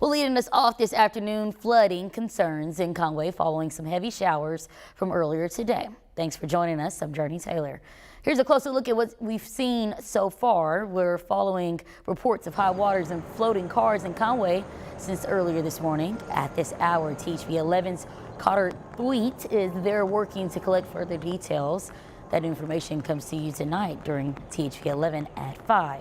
Well, leading us off this afternoon, flooding concerns in Conway following some heavy showers from earlier today. Thanks for joining us. I'm Jurnee Taylor. Here's a closer look at what we've seen so far. We're following reports of high waters and floating cars in Conway since earlier this morning. At this hour, THV 11's Cotter Thweet is there working to collect further details. That information comes to you tonight during THV 11 at 5.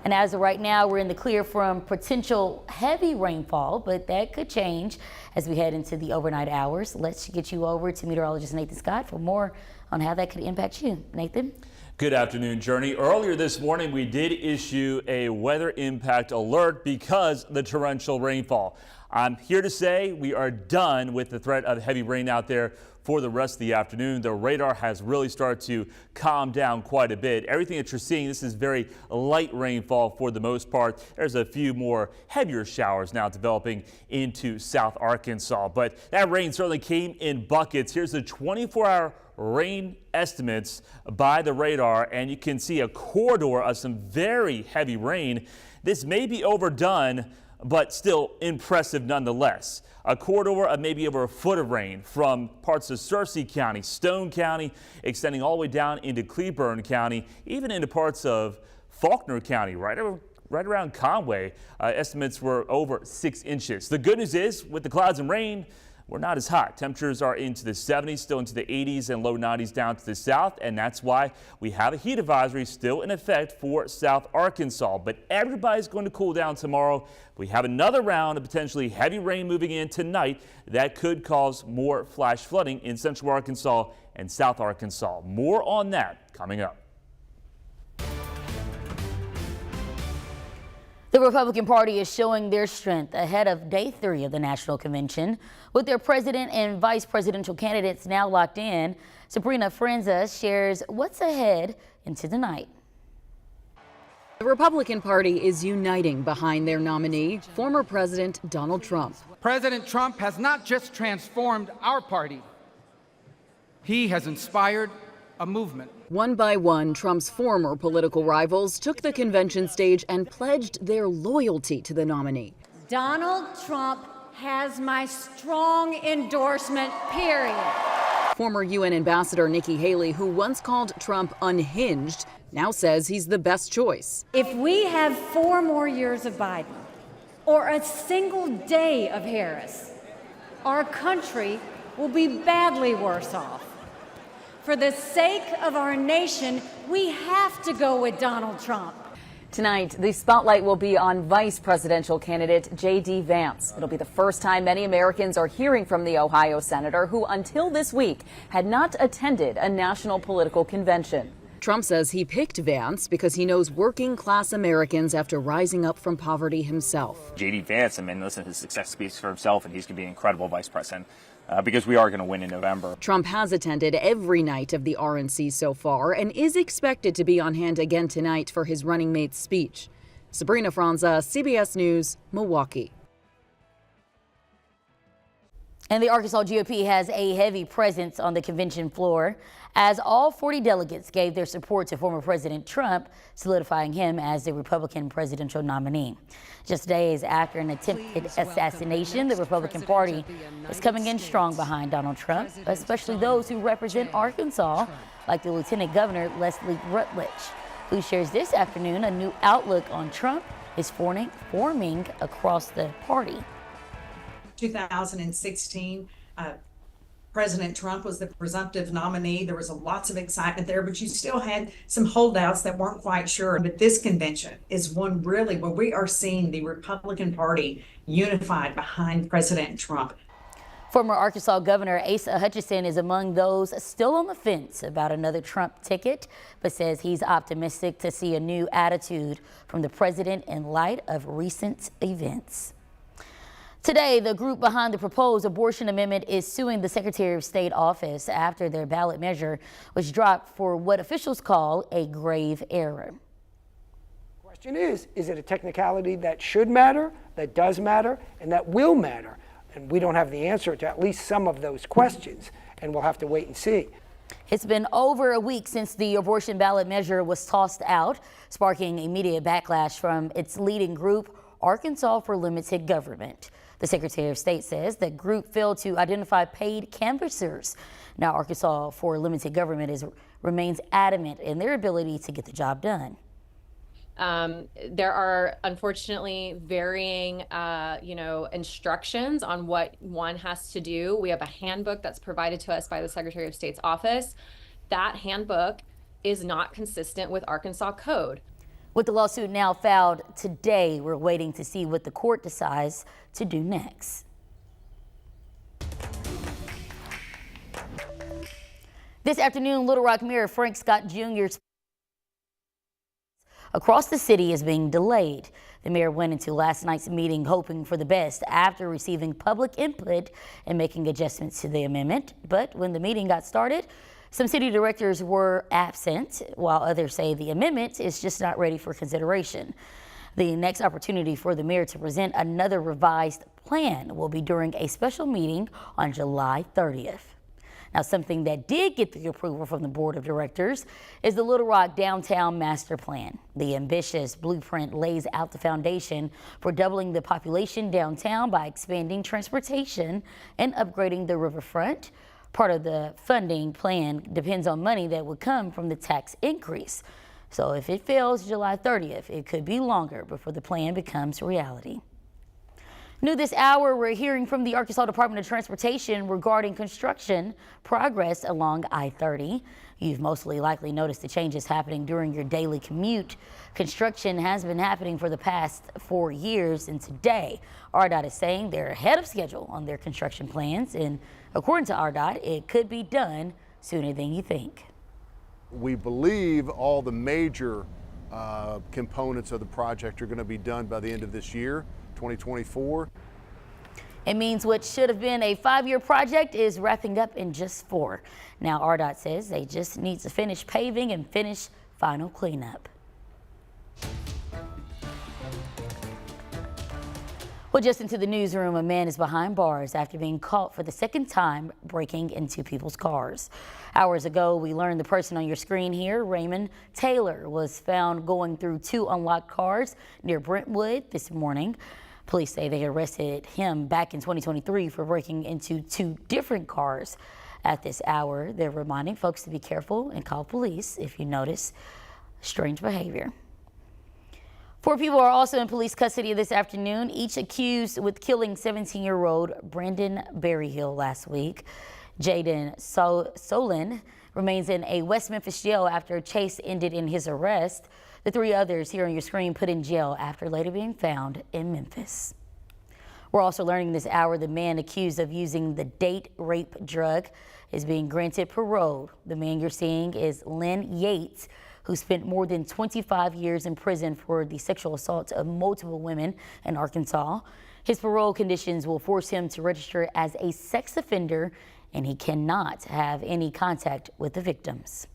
And as of right now, we're in the clear from potential heavy rainfall, but that could change as we head into the overnight hours. Let's get you over to meteorologist Nathan Scott for more on how that could impact you. Nathan? Good afternoon, Jurnee. Earlier this morning, we did issue a weather impact alert because of the torrential rainfall. I'm here to say we are done with the threat of heavy rain out there for the rest of the afternoon. The radar has really started to calm down quite a bit. Everything that you're seeing, this is very light rainfall for the most part. There's a few more heavier showers now developing into South Arkansas, but that rain certainly came in buckets. Here's the 24-hour rain estimates by the radar, and you can see a corridor of some very heavy rain. This may be overdone, but still impressive nonetheless. A corridor of maybe over a foot of rain from parts of Searcy County, Stone County, extending all the way down into Cleburne County, even into parts of Faulkner County, right around Conway. Estimates were over 6 inches. The good news is, with the clouds and rain, we're not as hot. Temperatures are into the 70s, still into the 80s and low 90s down to the south, and that's why we have a heat advisory still in effect for South Arkansas. But everybody's going to cool down tomorrow. We have another round of potentially heavy rain moving in tonight that could cause more flash flooding in central Arkansas and South Arkansas. More on that coming up. The Republican Party is showing their strength ahead of day 3 of the National Convention. With their president and vice presidential candidates now locked in, Sabrina Franza shares what's ahead into the night. The Republican Party is uniting behind their nominee, former President Donald Trump. President Trump has not just transformed our party, he has inspired a movement. One by one, Trump's former political rivals took the convention stage and pledged their loyalty to the nominee. Donald Trump has my strong endorsement, period. Former UN Ambassador Nikki Haley, who once called Trump unhinged, now says he's the best choice. If we have 4 more years of Biden or a single day of Harris, our country will be badly worse off. For the sake of our nation, we have to go with Donald Trump. Tonight, the spotlight will be on vice presidential candidate J.D. Vance. It'll be the first time many Americans are hearing from the Ohio senator who, until this week, had not attended a national political convention. Trump says he picked Vance because he knows working class Americans after rising up from poverty himself. J.D. Vance, I mean, listen, his success speaks for himself, and he's going to be an incredible vice president. Because we are going to win in November. Trump has attended every night of the RNC so far and is expected to be on hand again tonight for his running mate's speech. Sabrina Franza, CBS News, Milwaukee. And the Arkansas GOP has a heavy presence on the convention floor as all 40 delegates gave their support to former President Trump, solidifying him as the Republican presidential nominee. Just days after an attempted assassination, the Republican Party is coming in strong behind Donald Trump, especially those who represent Arkansas, like the Lieutenant Governor Leslie Rutledge, who shares this afternoon a new outlook on Trump is forming across the party. 2016, President Trump was the presumptive nominee. There was lots of excitement there, but you still had some holdouts that weren't quite sure. But this convention is one really where we are seeing the Republican Party unified behind President Trump. Former Arkansas Governor Asa Hutchinson is among those still on the fence about another Trump ticket, but says he's optimistic to see a new attitude from the president in light of recent events. Today, the group behind the proposed abortion amendment is suing the Secretary of State office after their ballot measure was dropped for what officials call a grave error. The question is it a technicality that should matter, that does matter, and that will matter? And we don't have the answer to at least some of those questions, and we'll have to wait and see. It's been over a week since the abortion ballot measure was tossed out, sparking immediate backlash from its leading group, Arkansas for Limited Government. The Secretary of State says the group failed to identify paid canvassers. Now, Arkansas for Limited Government remains adamant in their ability to get the job done. There are unfortunately varying, instructions on what one has to do. We have a handbook that's provided to us by the Secretary of State's office. That handbook is not consistent with Arkansas code. With the lawsuit now filed today, we're waiting to see what the court decides to do next. This afternoon, Little Rock Mayor Frank Scott Jr.'s across the city is being delayed. The mayor went into last night's meeting hoping for the best after receiving public input and making adjustments to the amendment. But when the meeting got started, some city directors were absent, while others say the amendment is just not ready for consideration. The next opportunity for the mayor to present another revised plan will be during a special meeting on July 30th. Now, something that did get the approval from the board of directors is the Little Rock Downtown Master Plan. The ambitious blueprint lays out the foundation for doubling the population downtown by expanding transportation and upgrading the riverfront. Part of the funding plan depends on money that would come from the tax increase. So if it fails July 30th, it could be longer before the plan becomes reality. New this hour, we're hearing from the Arkansas Department of Transportation regarding construction progress along I-30. You've mostly likely noticed the changes happening during your daily commute. Construction has been happening for the past 4 years, and today, RDOT is saying they're ahead of schedule on their construction plans, and according to RDOT, it could be done sooner than you think. We believe all the major components of the project are going to be done by the end of this year, 2024. It means what should have been a 5-year project is wrapping up in just 4. Now, RDOT says they just need to finish paving and finish final cleanup. Well, just into the newsroom, a man is behind bars after being caught for the second time breaking into people's cars. Hours ago, we learned the person on your screen here, Jurnee Taylor, was found going through 2 unlocked cars near Brentwood this morning. Police say they arrested him back in 2023 for breaking into 2 different cars. At this hour, they're reminding folks to be careful and call police if you notice strange behavior. 4 people are also in police custody this afternoon, each accused with killing 17-year-old Brandon Berryhill last week. Jaden Solon remains in a West Memphis jail after a chase ended in his arrest. The 3 others here on your screen put in jail after later being found in Memphis. We're also learning this hour the man accused of using the date rape drug is being granted parole. The man you're seeing is Lynn Yates, who spent more than 25 years in prison for the sexual assault of multiple women in Arkansas. His parole conditions will force him to register as a sex offender, and he cannot have any contact with the victims.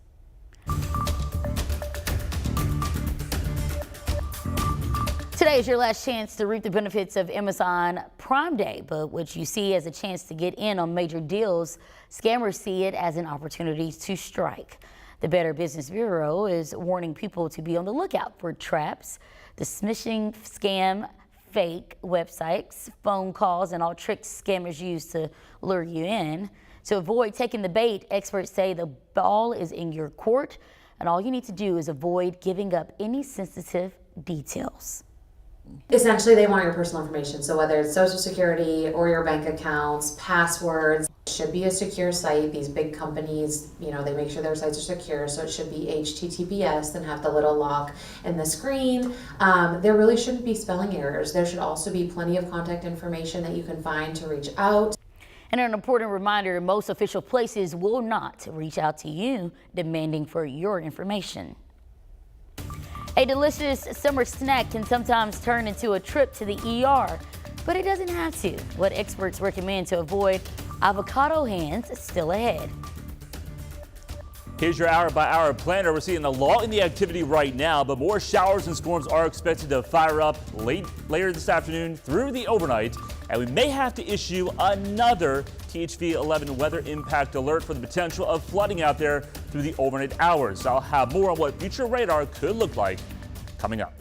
Today is your last chance to reap the benefits of Amazon Prime Day, but what you see as a chance to get in on major deals, scammers see it as an opportunity to strike. The Better Business Bureau is warning people to be on the lookout for traps, the smishing, scam, fake websites, phone calls, and all tricks scammers use to lure you in. To avoid taking the bait, experts say the ball is in your court, and all you need to do is avoid giving up any sensitive details. Essentially, they want your personal information. So whether it's Social Security or your bank accounts, passwords, it should be a secure site. These big companies, they make sure their sites are secure. So it should be HTTPS and have the little lock in the screen. There really shouldn't be spelling errors. There should also be plenty of contact information that you can find to reach out. And an important reminder, most official places will not reach out to you demanding for your information. A delicious summer snack can sometimes turn into a trip to the ER, but it doesn't have to. What experts recommend to avoid avocado hands still ahead. Here's your hour-by-hour planner. We're seeing a lull in the activity right now, but more showers and storms are expected to fire up later this afternoon through the overnight, and we may have to issue another THV 11 weather impact alert for the potential of flooding out there through the overnight hours. I'll have more on what future radar could look like coming up.